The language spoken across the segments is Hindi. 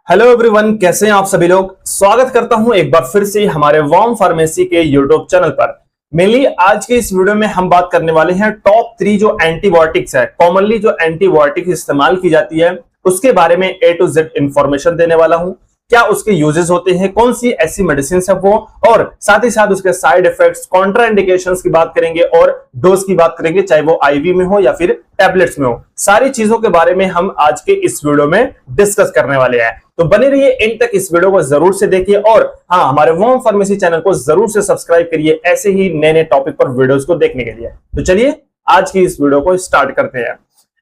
हेलो एवरीवन, कैसे हैं आप सभी लोग। स्वागत करता हूं एक बार फिर से हमारे वॉर्म फार्मेसी के यूट्यूब चैनल पर। मेनली आज के इस वीडियो में हम बात करने वाले हैं टॉप 3 जो एंटीबायोटिक्स है, कॉमनली जो एंटीबायोटिक्स इस्तेमाल की जाती है उसके बारे में A to Z इंफॉर्मेशन देने वाला हूं। क्या उसके यूजेस होते हैं, कौन सी ऐसी मेडिसिन है वो, और साथ ही साथ उसके साइड इफेक्ट्स, कॉन्ट्राइंडिकेशंस की बात करेंगे और डोज की बात करेंगे, चाहे वो आईवी में हो या फिर टैबलेट्स में हो। सारी चीजों के बारे में हम आज के इस वीडियो में डिस्कस करने वाले हैं, तो बने रहिए एंड तक, इस वीडियो को जरूर से देखिए और हाँ, हमारे वॉर्म फार्मेसी चैनल को जरूर से सब्सक्राइब करिए ऐसे ही नए नए टॉपिक पर वीडियोस को देखने के लिए। तो चलिए आज की इस वीडियो को स्टार्ट करते हैं।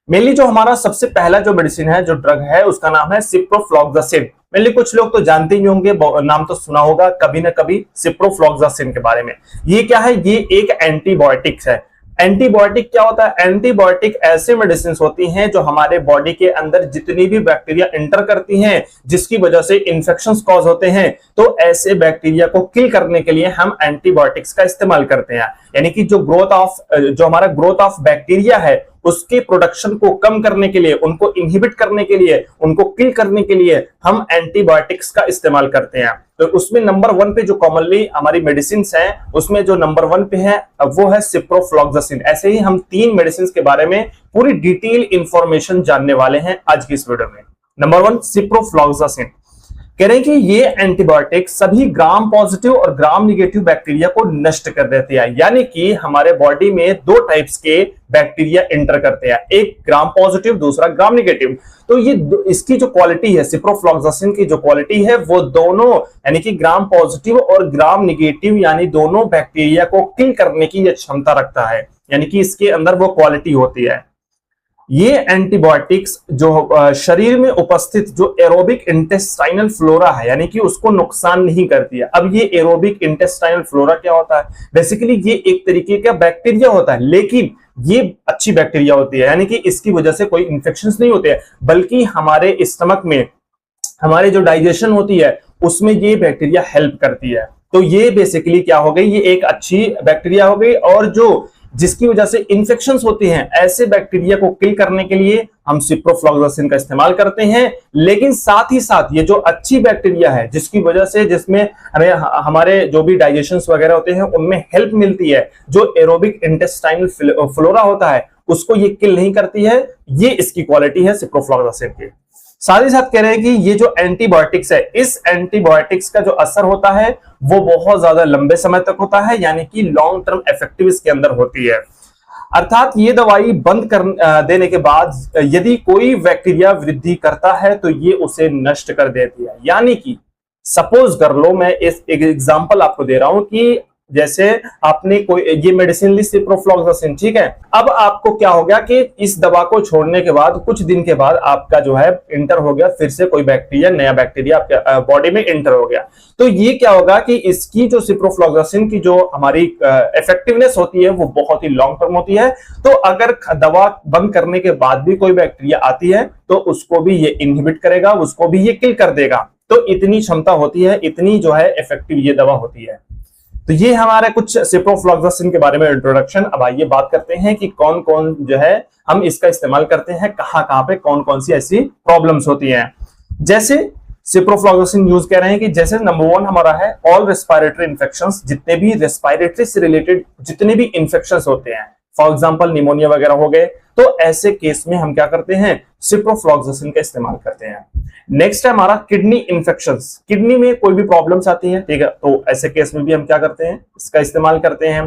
मेनली जो हमारा सबसे पहला जो मेडिसिन है, जो ड्रग है, उसका नाम है सिप्रोफ्लॉक्सासिन। मेनली कुछ लोग तो जानते ही होंगे, नाम तो सुना होगा कभी ना कभी सिप्रोफ्लॉक्सासिन के बारे में। ये क्या है? ये एक एंटीबायोटिक्स है। एंटीबायोटिक क्या होता है? एंटीबायोटिक ऐसे मेडिसिन होती हैं जो हमारे बॉडी के अंदर जितनी भी बैक्टीरिया एंटर करती हैं जिसकी वजह से इंफेक्शंस कॉज होते हैं, तो ऐसे बैक्टीरिया को किल करने के लिए हम एंटीबायोटिक्स का इस्तेमाल करते हैं। यानी कि जो हमारा ग्रोथ ऑफ बैक्टीरिया है उसके प्रोडक्शन को कम करने के लिए, उनको इनहिबिट करने के लिए, उनको किल करने के लिए हम एंटीबायोटिक्स का इस्तेमाल करते हैं। तो उसमें नंबर 1 पे जो कॉमनली हमारी मेडिसिन हैं, उसमें जो नंबर 1 पे है वो है सिप्रोफ्लॉक्सासिन। ऐसे ही हम 3 मेडिसिन के बारे में पूरी डिटेल इंफॉर्मेशन जानने वाले हैं आज की इस वीडियो में। Number 1 ciprofloxacin. कह रहे हैं कि ये एंटीबायोटिक सभी ग्राम पॉजिटिव और ग्राम निगेटिव बैक्टीरिया को नष्ट कर देते हैं। यानी कि हमारे बॉडी में 2 टाइप्स के बैक्टीरिया एंटर करते हैं, एक ग्राम पॉजिटिव, दूसरा ग्राम निगेटिव। तो ये इसकी जो क्वालिटी है, सिप्रोफ्लॉक्सासिन की जो क्वालिटी है, वो दोनों यानी कि ग्राम पॉजिटिव और ग्राम निगेटिव यानी दोनों बैक्टीरिया को किल करने की ये क्षमता रखता है। यानी कि इसके अंदर वो क्वालिटी होती है। ये एंटीबायोटिक्स जो शरीर में उपस्थित जो एरोबिक इंटेस्टाइनल फ्लोरा है, यानी कि उसको नुकसान नहीं करती है। अब ये एरोबिक इंटेस्टाइनल फ्लोरा क्या होता है? बेसिकली ये एक तरीके का बैक्टीरिया होता है, लेकिन ये अच्छी बैक्टीरिया होती है। यानी कि इसकी वजह से कोई इंफेक्शंस नहीं होते हैं, बल्कि हमारे स्टमक में हमारे जो डाइजेशन होती है उसमें ये बैक्टीरिया हेल्प करती है। तो ये बेसिकली क्या हो गई? ये एक अच्छी बैक्टीरिया हो गई, और जो जिसकी वजह से इंफेक्शंस होती हैं, ऐसे बैक्टीरिया को किल करने के लिए हम सिप्रोफ्लॉक्सासिन का इस्तेमाल करते हैं। लेकिन साथ ही साथ ये जो अच्छी बैक्टीरिया है, जिसकी वजह से जिसमें हमें हमारे जो भी डाइजेशंस वगैरह होते हैं उनमें हेल्प मिलती है, जो एरोबिक इंटेस्टाइनल फ्लोरा होता है उसको ये किल नहीं करती है। ये इसकी क्वालिटी है सिप्रोफ्लॉक्सासिन की। साथ ही साथ कह रहे हैं कि ये जो एंटीबायोटिक्स है, इस एंटीबायोटिक्स का जो असर होता है वो बहुत ज्यादा लंबे समय तक होता है, यानी कि लॉन्ग टर्म इफेक्टिव इसके अंदर होती है। अर्थात ये दवाई बंद कर देने के बाद यदि कोई बैक्टीरिया वृद्धि करता है तो ये उसे नष्ट कर देती है। यानी कि सपोज कर लो, मैं इस एक एग्जांपल आपको दे रहा हूं कि जैसे आपने कोई ये मेडिसिन ली सिप्रोफ्लॉक्सासिन, ठीक है। अब आपको क्या हो गया कि इस दवा को छोड़ने के बाद कुछ दिन के बाद आपका जो है इंटर हो गया फिर से कोई बैक्टीरिया, नया बैक्टीरिया आपके बॉडी में इंटर हो गया। तो ये क्या होगा कि इसकी जो सिप्रोफ्लॉक्सासिन की जो हमारी इफेक्टिवनेस होती है वो बहुत ही लॉन्ग टर्म होती है। तो अगर दवा बंद करने के बाद भी कोई बैक्टीरिया आती है तो उसको भी ये इनहिबिट करेगा, उसको भी ये किल कर देगा। तो इतनी क्षमता होती है, इतनी जो है इफेक्टिव ये दवा होती है। तो ये हमारे कुछ सिप्रोफ्लॉक्सासिन के बारे में इंट्रोडक्शन। अब आइए बात करते हैं कि कौन कौन जो है हम इसका इस्तेमाल करते हैं, कहां कहां पे कौन कौन सी ऐसी प्रॉब्लम्स होती हैं। जैसे सिप्रोफ्लॉक्सासिन यूज कर रहे हैं कि जैसे नंबर 1 हमारा है ऑल रेस्पिरेटरी इंफेक्शंस, जितने भी रेस्पिरेटरी से रिलेटेड जितने भी इंफेक्शंस होते हैं, फॉर एग्जांपल निमोनिया वगैरह हो गए, तो ऐसे केस में हम क्या करते हैं? सिप्रोफ्लॉक्सासिन का इस्तेमाल करते हैं। नेक्स्ट है हमारा किडनी इंफेक्शंस, किडनी में कोई भी प्रॉब्लम्स आती है, ठीक है, तो ऐसे केस में भी हम क्या करते हैं? इसका इस्तेमाल करते हैं।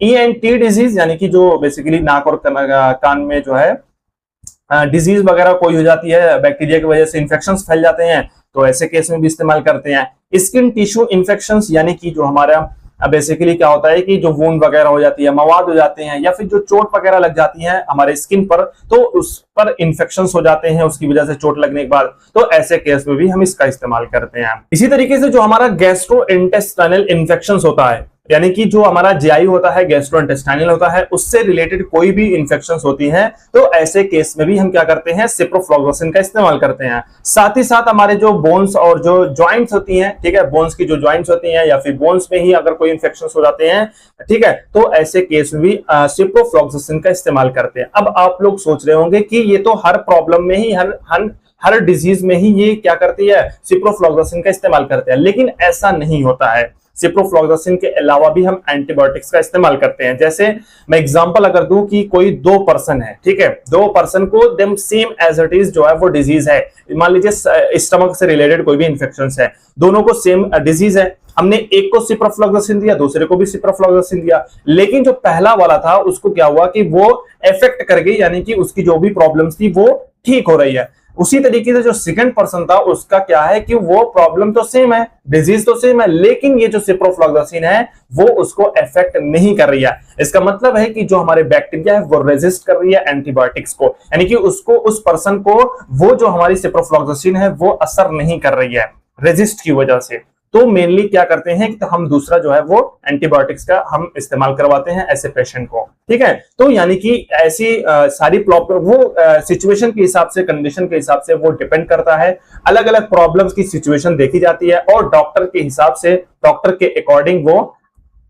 ENT डिजीज, यानी कि जो बेसिकली नाक और कान में जो है डिजीज वगैरह कोई हो जाती है, बैक्टीरिया की वजह से इंफेक्शंस फैल जाते हैं, तो ऐसे केस में भी इस्तेमाल करते हैं। स्किन टिश्यू इंफेक्शंस, यानी कि जो हमारा बेसिकली क्या होता है कि जो वुंड वगैरह हो जाती है, मवाद हो जाते हैं, या फिर जो चोट वगैरह लग जाती है हमारे स्किन पर, तो उस पर इंफेक्शंस हो जाते हैं उसकी वजह से चोट लगने के बाद, तो ऐसे केस में भी हम इसका इस्तेमाल करते हैं। इसी तरीके से जो हमारा गैस्ट्रोइंटेस्टाइनल इंफेक्शंस होता है, यानी कि जो हमारा जीआई होता है, गैस्ट्रोइंटेस्टाइनल होता है, उससे रिलेटेड कोई भी इंफेक्शंस होती हैं, तो ऐसे केस में भी हम क्या करते हैं? सिप्रोफ्लॉक्सासिन का इस्तेमाल करते हैं। साथ ही साथ हमारे जो बोन्स और जो जॉइंट्स होती हैं, ठीक है, बोन्स की जो जॉइंट्स होती हैं या फिर बोन्स में ही अगर कोई इंफेक्शंस हो जाते हैं, ठीक है, तो ऐसे केस में भी सिप्रोफ्लॉक्सासिन का इस्तेमाल करते हैं। अब आप लोग सोच रहे होंगे कि ये तो हर प्रॉब्लम में ही हर हर डिजीज में ही ये क्या करती है, सिप्रोफ्लॉक्सासिन का इस्तेमाल करते हैं। लेकिन ऐसा नहीं होता है, सिप्रोफ्लॉक्सासिन के अलावा भी हम एंटीबायोटिक्स का इस्तेमाल करते हैं। जैसे मैं एग्जांपल अगर दूं कि कोई दो पर्सन है, ठीक है, दो पर्सन को them same age it is जो है वो डिजीज है, मान लीजिए स्टमक से रिलेटेड कोई भी इंफेक्शन है, दोनों को सेम डिजीज है, हमने एक को सिप्रोफ्लॉक्सासिन दिया, दूसरे को भी सिप्रोफ्लॉक्सासिन दिया, लेकिन जो पहला वाला था उसको क्या हुआ कि वो इफेक्ट कर गई, यानी कि उसकी जो भी प्रॉब्लम्स थी वो ठीक हो रही है। उसी तरीके से जो सेकंड पर्सन था उसका क्या है कि वो प्रॉब्लम तो सेम है, डिजीज तो सेम है, लेकिन ये जो सिप्रोफ्लॉक्सासिन है वो उसको इफेक्ट नहीं कर रही है। इसका मतलब है कि जो हमारे बैक्टीरिया है वो रेजिस्ट कर रही है एंटीबायोटिक्स को, यानी कि उसको, उस पर्सन को वो जो हमारी सिप्रोफ्लॉक्सासिन है वो असर नहीं कर रही है रेजिस्ट की वजह से। तो मेनली क्या करते हैं कि तो हम दूसरा जो है वो एंटीबायोटिक्स का हम इस्तेमाल करवाते हैं ऐसे पेशेंट को, ठीक है। तो यानी कि ऐसी सारी प्रॉब्लम वो सिचुएशन के हिसाब से, कंडीशन के हिसाब से वो डिपेंड करता है, अलग अलग प्रॉब्लम्स की सिचुएशन देखी जाती है और डॉक्टर के हिसाब से, डॉक्टर के अकॉर्डिंग वो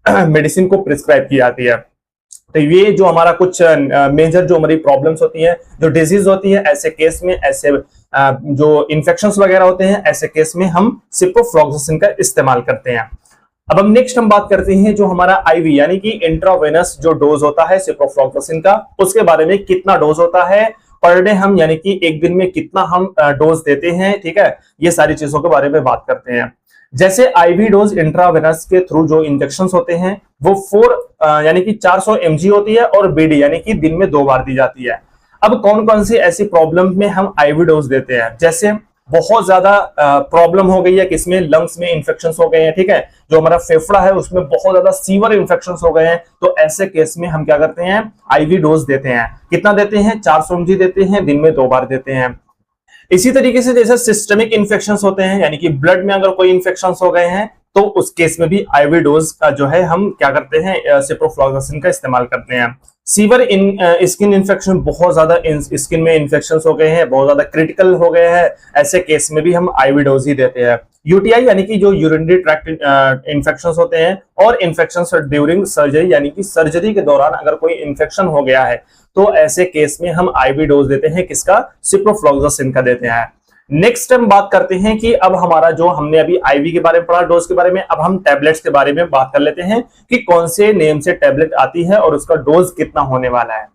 मेडिसिन को प्रिस्क्राइब की जाती है। तो ये जो हमारा कुछ मेजर जो हमारी प्रॉब्लम्स होती हैं, जो डिजीज होती है, ऐसे केस में, ऐसे जो इन्फेक्शंस वगैरह होते हैं, ऐसे केस में हम सिप्रोफ्लॉक्सासिन का इस्तेमाल करते हैं। अब हम नेक्स्ट हम बात करते हैं जो हमारा आईवी यानी कि इंट्रावेनस जो डोज होता है सिप्रोफ्लॉक्सासिन का, उसके बारे में कितना डोज होता है पर डे हम, यानी कि एक दिन में कितना हम डोज देते हैं, ठीक है, ये सारी चीजों के बारे में बात करते हैं। जैसे आईवी डोज इंट्रावेनस के थ्रू जो इंजेक्शंस होते हैं वो 4 यानी कि 400 mg होती है और बीडी यानी कि दिन में 2 बार दी जाती है। अब कौन कौन सी ऐसी प्रॉब्लम में हम आईवी डोज देते हैं, जैसे बहुत ज्यादा प्रॉब्लम हो गई है, किसमें, लंग्स में इंफेक्शन हो गए हैं, ठीक है, जो हमारा फेफड़ा है उसमें बहुत ज्यादा सीवर इंफेक्शन हो गए हैं, तो ऐसे केस में हम क्या करते हैं, आईवी डोज देते हैं। कितना देते हैं, 400 mg देते हैं, दिन में 2 बार देते हैं। इसी तरीके से जैसे सिस्टमिक इंफेक्शंस होते हैं, यानी कि ब्लड में अगर कोई इंफेक्शंस हो गए हैं तो उस केस में भी आईवी डोज का जो है हम क्या करते हैं, सिप्रोफ्लॉक्सासिन का इस्तेमाल करते हैं। सीवर स्किन इंफेक्शन, बहुत ज्यादा स्किन में इंफेक्शंस हो गए हैं, बहुत ज्यादा क्रिटिकल हो गए हैं, ऐसे केस में भी हम आईवी डोज ही देते हैं। यूटीआई यानी कि जो यूरिनरी ट्रैक्ट इंफेक्शंस होते हैं और इंफेक्शंस ड्यूरिंग सर्जरी, यानी कि सर्जरी के दौरान अगर कोई इंफेक्शन हो गया है तो ऐसे केस में हम आईवी डोज देते हैं, किसका, सिप्रोफ्लॉक्सासिन का देते हैं। नेक्स्ट हम बात करते हैं कि अब हमारा जो हमने अभी आईवी के बारे में पढ़ा, डोज के बारे में, अब हम टैबलेट्स के बारे में बात कर लेते हैं कि कौन से नेम से टैबलेट आती है और उसका डोज कितना होने वाला है।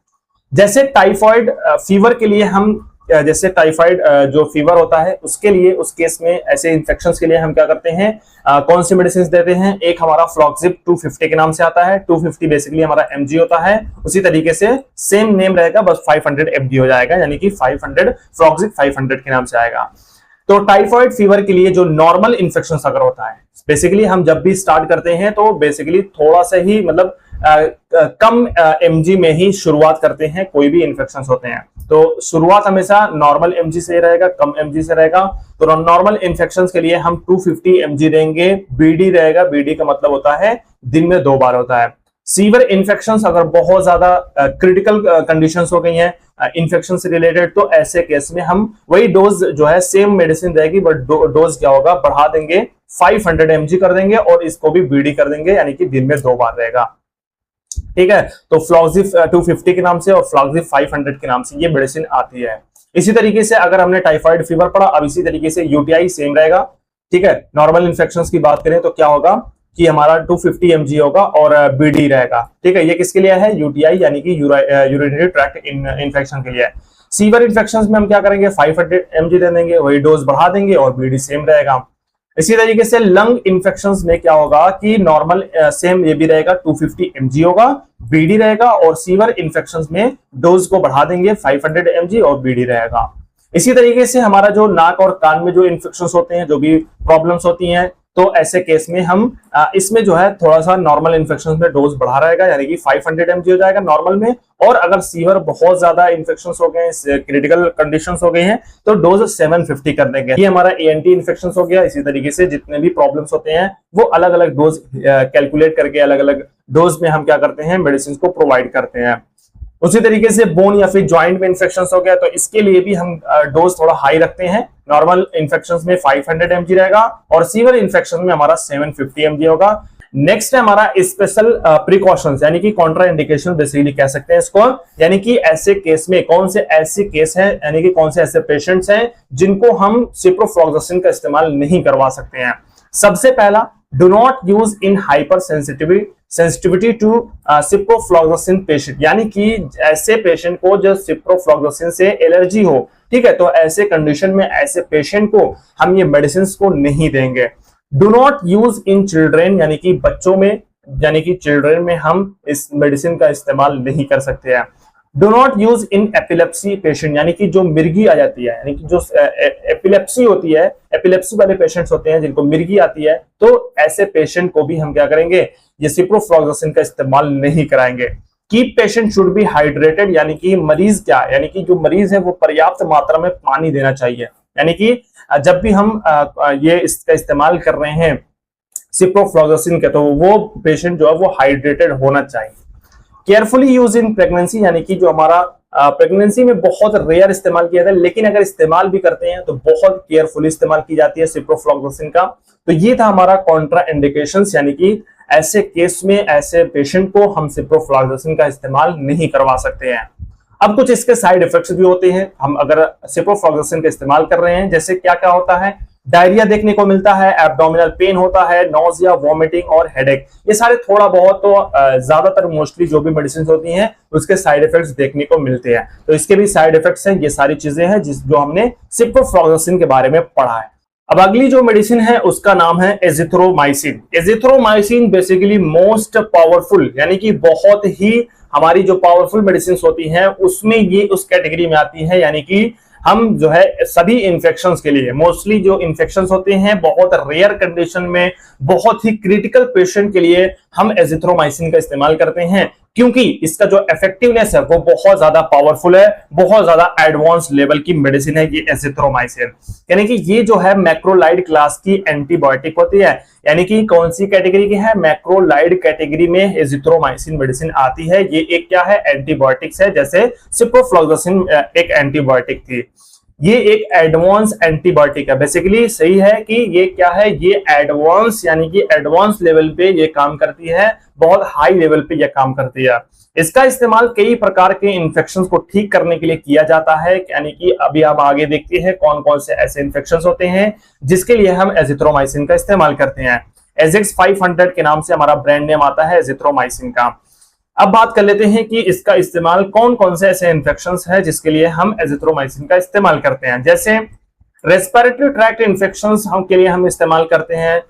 जैसे टाइफाइड फीवर के लिए हम, जैसे टाइफाइड जो फीवर होता है उसके लिए, उस केस में ऐसे इंफेक्शंस के लिए हम क्या करते हैं, कौन सी मेडिसिन देते हैं, एक हमारा फ्लॉक्सिब 250 के नाम से आता है, 250 बेसिकली हमारा mg होता है, उसी तरीके से सेम नेम रहेगा, बस 500 mg हो जाएगा, यानी कि 500 फ्लॉक्सिब 500 के नाम से आएगा। तो टाइफाइड फीवर के लिए जो नॉर्मल इंफेक्शन अगर होता है, बेसिकली हम जब भी स्टार्ट करते हैं तो बेसिकली थोड़ा सा ही, मतलब कम mg में ही शुरुआत करते हैं, कोई भी इंफेक्शंस होते हैं तो शुरुआत हमेशा नॉर्मल mg से रहेगा, कम mg से रहेगा। तो नॉर्मल इंफेक्शंस के लिए हम 250 mg देंगे, बीडी रहेगा, बीडी का मतलब होता है दिन में 2 बार होता है। सीवर इंफेक्शंस अगर बहुत ज्यादा क्रिटिकल कंडीशंस हो गई हैं इंफेक्शन से रिलेटेड, तो ऐसे केस में हम वही डोज जो है सेम मेडिसिन रहेगी, बट डोज क्या होगा, बढ़ा देंगे, 500 mg कर देंगे और इसको भी बीडी कर देंगे, यानी कि दिन में 2 बार रहेगा, ठीक है। तो फ्लॉक्सिब 250 के नाम से और फ्लॉक्सिब 500 के नाम से ये मेडिसिन आती है। इसी तरीके से अगर हमने टाइफाइड फीवर पढ़ा, अब इसी तरीके से यूटीआई सेम रहेगा, ठीक है। नॉर्मल इंफेक्शंस की बात करें तो क्या होगा कि हमारा 250 mg होगा और बीडी रहेगा, ठीक है। ये किसके लिए है, यूटीआई यानी कि यूरिनरी ट्रैक्ट इन्फेक्शन के लिए है। सीवर इंफेक्शंस में हम क्या करेंगे, 500 mg दे देंगे, वही डोज बढ़ा देंगे और बीडी सेम रहेगा। इसी तरीके से लंग इंफेक्शंस में क्या होगा कि नॉर्मल सेम ये भी रहेगा, 250 mg होगा, बीडी रहेगा, और सीवर इंफेक्शंस में डोज को बढ़ा देंगे, 500 mg और बीडी रहेगा। इसी तरीके से हमारा जो नाक और कान में जो इंफेक्शंस होते हैं, जो भी प्रॉब्लम्स होती हैं, तो ऐसे केस में हम इसमें जो है थोड़ा सा नॉर्मल इंफेक्शंस में डोज बढ़ा रहेगा, यानी कि 500 mg हो जाएगा नॉर्मल में, और अगर सीवर बहुत ज्यादा इंफेक्शंस हो गए, क्रिटिकल कंडीशंस हो गई हैं, तो डोज 750 कर देंगे। ये हमारा एएनटी इंफेक्शंस हो गया। इसी तरीके से जितने भी प्रॉब्लम्स होते हैं वो अलग अलग डोज कैलकुलेट करके अलग अलग डोज में हम क्या करते हैं, मेडिसिन को प्रोवाइड करते हैं। उसी तरीके से बोन या फिर ज्वाइंट में इंफेक्शन हो गया तो इसके लिए भी हम डोज थोड़ा हाई रखते हैं। नॉर्मल इंफेक्शन में 500 mg रहेगा और सीवर इंफेक्शन में हमारा 750 mg होगा। नेक्स्ट है हमारा स्पेशल प्रिकॉशंस, यानी कि कॉन्ट्रा इंडिकेशन बेसिकली कह सकते हैं इसको, यानी कि ऐसे केस में कौन से ऐसे केस हैं, यानी कि कौन से ऐसे पेशेंट्स हैं जिनको हम सिप्रोफ्लॉक्सासिन का इस्तेमाल नहीं करवा सकते हैं। सबसे पहला, do not use in hypersensitivity to ciprofloxacin patient, यानी कि ऐसे पेशेंट को जो सिप्रोफ्लॉक्सासिन से एलर्जी हो, ठीक है, तो ऐसे कंडीशन में ऐसे पेशेंट को हम ये मेडिसिन को नहीं देंगे। Do not use in children, यानी कि बच्चों में, यानी कि चिल्ड्रेन में हम इस मेडिसिन का इस्तेमाल नहीं कर सकते हैं। Do not use in epilepsy patient, यानी कि जो मिर्गी आ जाती है, यानी कि जो एपिलेप्सी होती है, एपिलेप्सी वाले पेशेंट्स होते हैं जिनको मिर्गी आती है, तो ऐसे पेशेंट को भी हम क्या करेंगे, ये सिप्रोफ्लॉक्सासिन का इस्तेमाल नहीं कराएंगे। Keep patient should be hydrated, यानी कि मरीज क्या, यानी कि जो मरीज है वो पर्याप्त मात्रा में पानी देना चाहिए, यानी कि जब भी हम ये इसका इस्तेमाल कर रहे हैं सिप्रोफ्लॉक्सासिन का, तो वो पेशेंट जो है वो हाइड्रेटेड होना चाहिए। केयरफुली यूज इन प्रेगनेंसी, यानी कि जो हमारा प्रेगनेंसी में बहुत रेयर इस्तेमाल किया जाता है, लेकिन अगर इस्तेमाल भी करते हैं तो बहुत केयरफुली इस्तेमाल की जाती है सिप्रोफ्लॉक्सासिन का। तो ये था हमारा कॉन्ट्रा इंडिकेशंस, यानी कि ऐसे केस में ऐसे पेशेंट को हम सिप्रोफ्लॉक्सासिन का इस्तेमाल नहीं करवा सकते हैं। अब कुछ इसके साइड इफेक्ट्स भी होते हैं हम अगर सिप्रोफ्लॉक्सासिन का इस्तेमाल कर रहे हैं, जैसे क्या क्या होता है, डायरिया देखने को मिलता है, एब्डोमिनल पेन होता है, नोजिया, वॉमिटिंग और हेडेक, ये सारे थोड़ा बहुत तो ज्यादातर मोस्टली जो भी मेडिसिन होती हैं उसके साइड इफेक्ट्स देखने को मिलते हैं। तो इसके भी साइड इफेक्ट्स हैं, ये सारी चीजें हैं जो हमने सिप्रोफ्लॉक्सासिन के बारे में पढ़ा है। अब अगली जो मेडिसिन है उसका नाम है azithromycin. Azithromycin basically most powerful, यानी कि बहुत ही हमारी जो पावरफुल मेडिसिन होती हैं उसमें ये उस कैटेगरी में आती है, यानी कि हम जो है सभी इन्फेक्शंस के लिए, मोस्टली जो इन्फेक्शंस होते हैं बहुत रेयर कंडीशन में, बहुत ही क्रिटिकल पेशेंट के लिए हम एजिथ्रोमाइसिन का इस्तेमाल करते हैं, क्योंकि इसका जो इफेक्टिवनेस है वो बहुत ज्यादा पावरफुल है, बहुत ज्यादा एडवांस लेवल की मेडिसिन है ये एजिथ्रोमाइसिन। यानी कि ये जो है मैक्रोलाइड क्लास की एंटीबायोटिक होती है, यानी कि कौन सी कैटेगरी की है, मैक्रोलाइड कैटेगरी में एजिथ्रोमाइसिन मेडिसिन आती है। ये एक क्या है, एंटीबायोटिक्स है, जैसे सिप्रोफ्लॉक्सासिन एक एंटीबायोटिक थी, ये एक एडवांस एंटीबायोटिक है। बेसिकली सही है कि ये क्या है, ये एडवांस, यानी कि एडवांस लेवल पे ये काम करती है, बहुत हाई लेवल पे ये काम करती है। इसका इस्तेमाल कई प्रकार के इन्फेक्शंस को ठीक करने के लिए किया जाता है, यानी कि अभी आप आगे देखते हैं कौन कौन से ऐसे इन्फेक्शंस होते हैं जिसके लिए हम एजिथ्रोमाइसिन का इस्तेमाल करते हैं। एजेक्स 500 के नाम से हमारा ब्रांड नेम आता है एजिथ्रोमाइसिन का। अब बात कर लेते हैं कि इसका इस्तेमाल कौन कौन से ऐसे इन्फेक्शंस हैं जिसके लिए हम एजिथ्रोमाइसिन का इस्तेमाल करते हैं। जैसे रेस्पिरेटरी ट्रैक्ट इन्फेक्शंस हम के लिए हम इस्तेमाल करते हैं।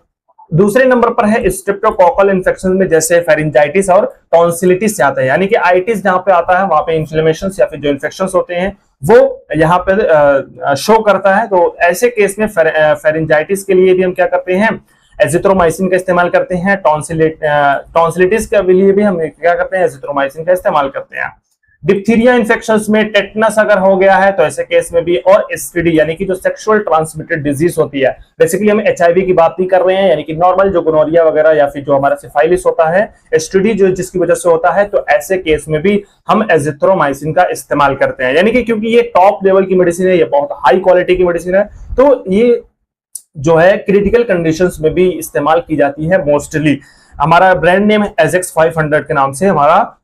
दूसरे नंबर पर है स्ट्रेप्टोकोकल इन्फेक्शन में, जैसे फेरिंजाइटिस और टॉन्सिलिटिस से आता है, यानी कि आइटिस जहां पे आता है वहां पे इन्फ्लेमेशन या फिर जो इन्फेक्शन होते हैं वो यहाँ पे शो करता है। तो ऐसे केस में फेरिंजाइटिस के लिए भी हम क्या करते हैं, एजिथ्रोमाइसिन का इस्तेमाल करते हैं। टॉन्सिलिटिस के लिए भी हम क्या करते हैं, एजिथ्रोमाइसिन का इस्तेमाल करते हैं। डिप्थीरिया इन्फेक्शंस में, टेटनस अगर हो गया है तो ऐसे केस में भी, और एसटीडी यानी कि जो सेक्सुअल ट्रांसमिटेड डिजीज होती है, बेसिकली हम एचआईवी की बात नहीं कर रहे हैं, यानी कि नॉर्मल जो गोनोरिया वगैरह या फिर जो हमारा सिफाइलिस होता है, एसटीडी जो जिसकी वजह से होता है, तो ऐसे केस में भी हम एजिथ्रोमाइसिन का इस्तेमाल करते हैं। यानी कि क्योंकि ये टॉप लेवल की मेडिसिन है, ये बहुत हाई क्वालिटी की मेडिसिन है, तो ये जो है क्रिटिकल कंडीशंस में भी इस्तेमाल की जाती है मोस्टली। हमारा ब्रांड नेम एजेक्स 500 के नाम से हमारा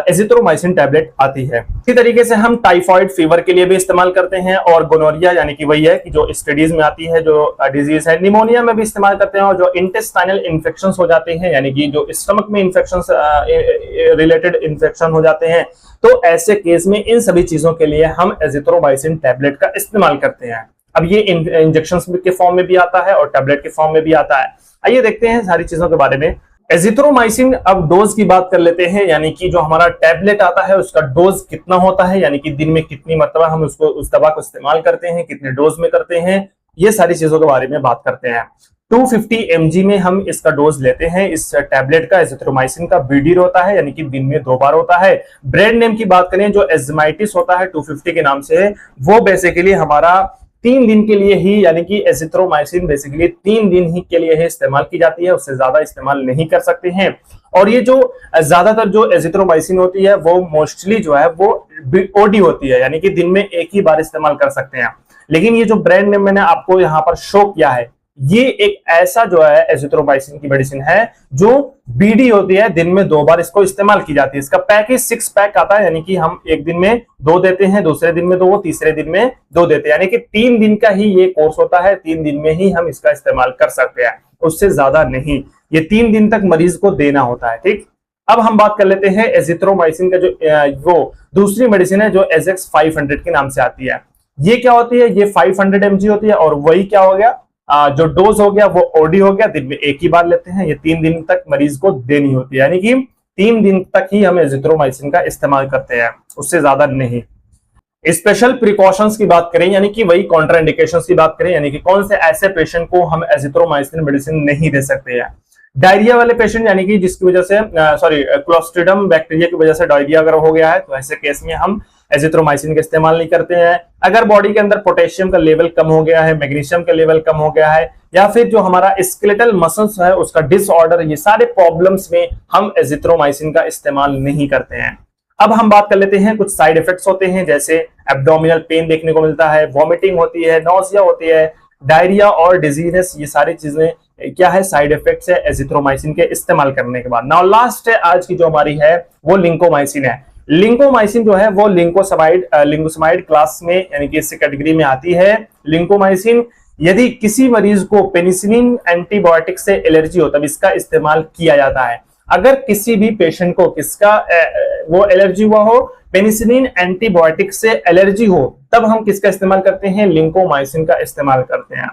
एजिथ्रोमाइसिन टैबलेट आती है। इसी तरीके से हम टाइफाइड फीवर के लिए भी इस्तेमाल करते हैं, और गोनोरिया यानी कि वही है कि जो स्टडीज में आती है जो डिजीज है, निमोनिया में भी इस्तेमाल करते हैं, और जो इंटेस्टाइनल इन्फेक्शन हो जाते हैं, यानी कि जो स्टमक में इन्फेक्शन रिलेटेड इन्फेक्शन हो जाते हैं, तो ऐसे केस में इन सभी चीजों के लिए हम एजिथ्रोमाइसिन टैबलेट का इस्तेमाल करते हैं। अब ये इंजेक्शन के फॉर्म में भी आता है और टैबलेट के फॉर्म में भी आता है। आइए देखते हैं सारी चीजों के बारे में। एजिथ्रोमाइसिन, अब डोज की बात कर लेते हैं, यानी कि जो हमारा टैबलेट आता है उसका डोज कितना होता है, यानी कि दिन में कितनी मरतबा हम उसको उस दवा को इस्तेमाल करते हैं, कितने डोज में करते हैं, ये सारी चीजों के बारे में बात करते हैं। 250 mg में हम इसका डोज लेते हैं। इस टैबलेट का एजिथ्रोमाइसिन का बीडीर होता है, यानी कि दिन में 2 बार होता है। ब्रांड नेम की बात करें, जो एजमाइटिस होता है 250 के नाम से, वो बेसिकली हमारा 3 दिन के लिए ही, यानी कि एजिथ्रोमाइसिन बेसिकली 3 दिन ही के लिए ही इस्तेमाल की जाती है, उससे ज्यादा इस्तेमाल नहीं कर सकते हैं। और ये जो ज्यादातर जो एजिथ्रोमाइसिन होती है वो मोस्टली जो है वो ओडी होती है, यानी कि दिन में एक ही बार इस्तेमाल कर सकते हैं। लेकिन ये जो ब्रांड नेम मैंने आपको यहाँ पर शो किया है, ये एक ऐसा जो है एजिथ्रोमाइसिन की मेडिसिन है जो बीडी होती है, दिन में 2 बार इसको इस्तेमाल की जाती है। इसका पैकेज 6 पैक आता है, यानी कि हम एक दिन में 2 देते हैं, दूसरे दिन में 2, तीसरे दिन में 2 देते हैं, यानी कि 3 दिन का ही ये कोर्स होता है। 3 दिन में ही हम इसका इस्तेमाल कर सकते हैं, उससे ज्यादा नहीं। ये 3 दिन तक मरीज को देना होता है। ठीक, अब हम बात कर लेते हैं एजिथ्रोमाइसिन का जो वो दूसरी मेडिसिन है जो एजेक्स 500 के नाम से आती है। ये क्या होती है? ये 500 mg होती है और वही क्या हो गया, जो डोज हो गया वो ओडी हो गया, दिन में एक ही बार लेते हैं। ये 3 दिन तक मरीज को देनी होती है, यानी कि 3 दिन तक ही हम एजिथ्रोमाइसिन का इस्तेमाल करते हैं, उससे ज्यादा नहीं। स्पेशल प्रिकॉशंस की बात करें, यानी कि वही कॉन्ट्राइंडिकेशंस की बात करें, यानी कि कौन से ऐसे पेशेंट को हम एजिथ्रोमाइसिन मेडिसिन नहीं दे सकते हैं। डायरिया वाले पेशेंट, यानी कि जिसकी वजह से क्लोस्ट्रिडियम बैक्टीरिया की वजह से डायरिया अगर हो गया है, तो ऐसे केस में हम एजिथ्रोमाइसिन का इस्तेमाल नहीं करते हैं। अगर बॉडी के अंदर पोटेशियम का लेवल कम हो गया है, मैग्नीशियम का लेवल कम हो गया है, या फिर जो हमारा स्केलेटल मसल्स है उसका डिसऑर्डर, ये सारे प्रॉब्लम्स में हम एजिथ्रोमाइसिन का इस्तेमाल नहीं करते हैं। अब हम बात कर लेते हैं, कुछ साइड इफेक्ट्स होते हैं, जैसे एब्डोमिनल पेन देखने को मिलता है, वॉमिटिंग होती है, नौसिया होती है, डायरिया और डिजीनेस, ये सारी चीजें क्या है, साइड इफेक्ट्स है एजिथ्रोमाइसिन के इस्तेमाल करने के बाद। नाउ लास्ट है आज की जो हमारी है वो लिंकोमाइसिन है। लिंकोमाइसिन जो है वो लिंकोसामाइड क्लास में, यानी कि इस कैटेगरी में आती है। लिंकोमाइसिन, यदि किसी मरीज को पेनिसिलिन एंटीबायोटिक से एलर्जी हो तब इसका इस्तेमाल किया जाता है। अगर किसी भी पेशेंट को किसका वो एलर्जी हुआ हो, पेनिसिलिन एंटीबायोटिक से एलर्जी हो, तब हम किसका इस्तेमाल करते हैं? लिंकोमाइसिन का इस्तेमाल करते हैं।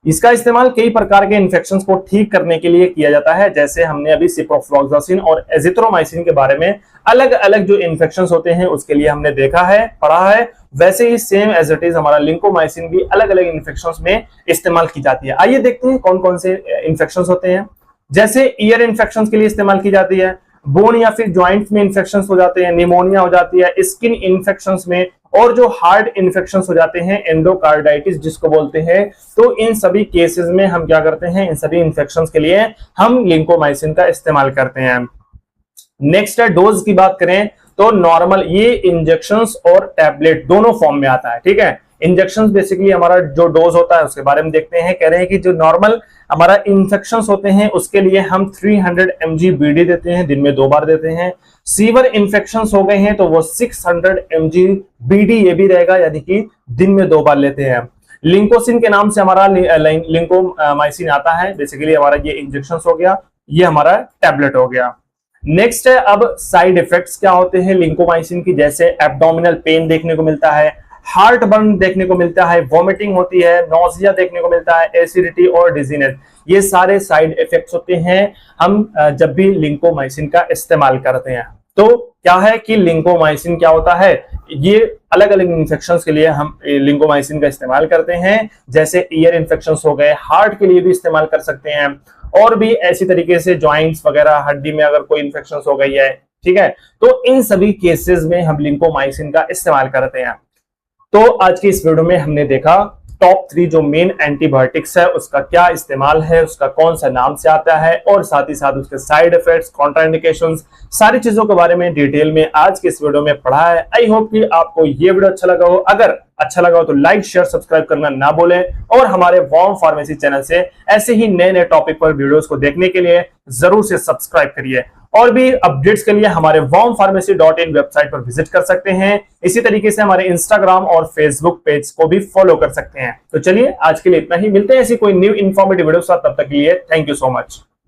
इसका इस्तेमाल कई प्रकार के इन्फेक्शंस को ठीक करने के लिए किया जाता है, जैसे हमने अभी सिप्रोफ्लॉक्सासिन और एजिथ्रोमाइसिन के बारे में अलग अलग जो इन्फेक्शंस होते हैं उसके लिए हमने देखा है, पढ़ा है। वैसे ही सेम एज इट इज हमारा लिंकोमाइसिन भी अलग अलग इन्फेक्शंस में इस्तेमाल की जाती है। आइए देखते हैं कौन कौन से इन्फेक्शंस होते हैं। जैसे ईयर इन्फेक्शंस के लिए इस्तेमाल की जाती है, बोन या फिर ज्वाइंट्स में इन्फेक्शंस हो जाते हैं, निमोनिया हो जाती है, स्किन इन्फेक्शंस में, और जो हार्ट इन्फेक्शंस हो जाते हैं, एंडोकार्डाइटिस जिसको बोलते हैं, तो इन सभी केसेस में हम क्या करते हैं? इन सभी इन्फेक्शंस के लिए हम लिंकोमाइसिन का इस्तेमाल करते हैं। नेक्स्ट है डोज की बात करें तो नॉर्मल, ये इंजेक्शंस और टैबलेट दोनों फॉर्म में आता है। ठीक है, इंजेक्शंस बेसिकली हमारा जो डोज होता है उसके बारे में देखते हैं। कह रहे हैं कि जो नॉर्मल हमारा इन्फेक्शंस होते हैं उसके लिए हम 300 mg बीडी देते हैं, दिन में 2 बार देते हैं। सीवर इन्फेक्शंस हो गए हैं तो वो 600 mg बीडी ये भी रहेगा, यानी कि दिन में 2 बार लेते हैं। लिंकोसिन के नाम से हमारा लिंकोमाइसिन आता है, बेसिकली हमारा ये इंजेक्शंस हो गया, ये हमारा टैबलेट हो गया। नेक्स्ट है अब साइड इफेक्ट्स क्या होते हैं लिंकोमाइसिन की, जैसे एब्डोमिनल पेन देखने को मिलता है, हार्ट बर्न देखने को मिलता है, वॉमिटिंग होती है, नौसिया देखने को मिलता है, एसिडिटी और डिजीनेस, ये सारे साइड इफेक्ट्स होते हैं हम जब भी लिंकोमाइसिन का इस्तेमाल करते हैं। तो क्या है कि लिंकोमाइसिन क्या होता है, ये अलग अलग इन्फेक्शंस के लिए हम लिंकोमाइसिन का इस्तेमाल करते हैं, जैसे ईयर इन्फेक्शंस हो गए, हार्ट के लिए भी इस्तेमाल कर सकते हैं, और भी ऐसी तरीके से जॉइंट्स वगैरह, हड्डी में अगर कोई इन्फेक्शंस हो गई है, ठीक है, तो इन सभी केसेस में हम लिंकोमाइसिन का इस्तेमाल करते हैं। तो आज की इस वीडियो में हमने देखा टॉप 3 जो मेन एंटीबायोटिक्स है उसका क्या इस्तेमाल है, उसका कौन सा नाम से आता है, और साथ ही साथ उसके साइड इफेक्ट्स, कॉन्ट्राइंडिकेशंस, सारी चीजों के बारे में डिटेल में आज के इस वीडियो में पढ़ा है। आई होप कि आपको ये वीडियो अच्छा लगा हो। अगर अच्छा लगा हो तो लाइक, शेयर, सब्सक्राइब करना ना भूलें, और हमारे वॉर्म फार्मेसी चैनल से ऐसे ही नए नए टॉपिक पर वीडियोस को देखने के लिए जरूर से सब्सक्राइब करिए। और भी अपडेट्स के लिए हमारे warmpharmacy.in वेबसाइट पर विजिट कर सकते हैं। इसी तरीके से हमारे इंस्टाग्राम और फेसबुक पेज को भी फॉलो कर सकते हैं। तो चलिए आज के लिए इतना ही, मिलते हैं ऐसी कोई न्यू इन्फॉर्मेटिव वीडियो के साथ, तब तक के लिए थैंक यू सो मच।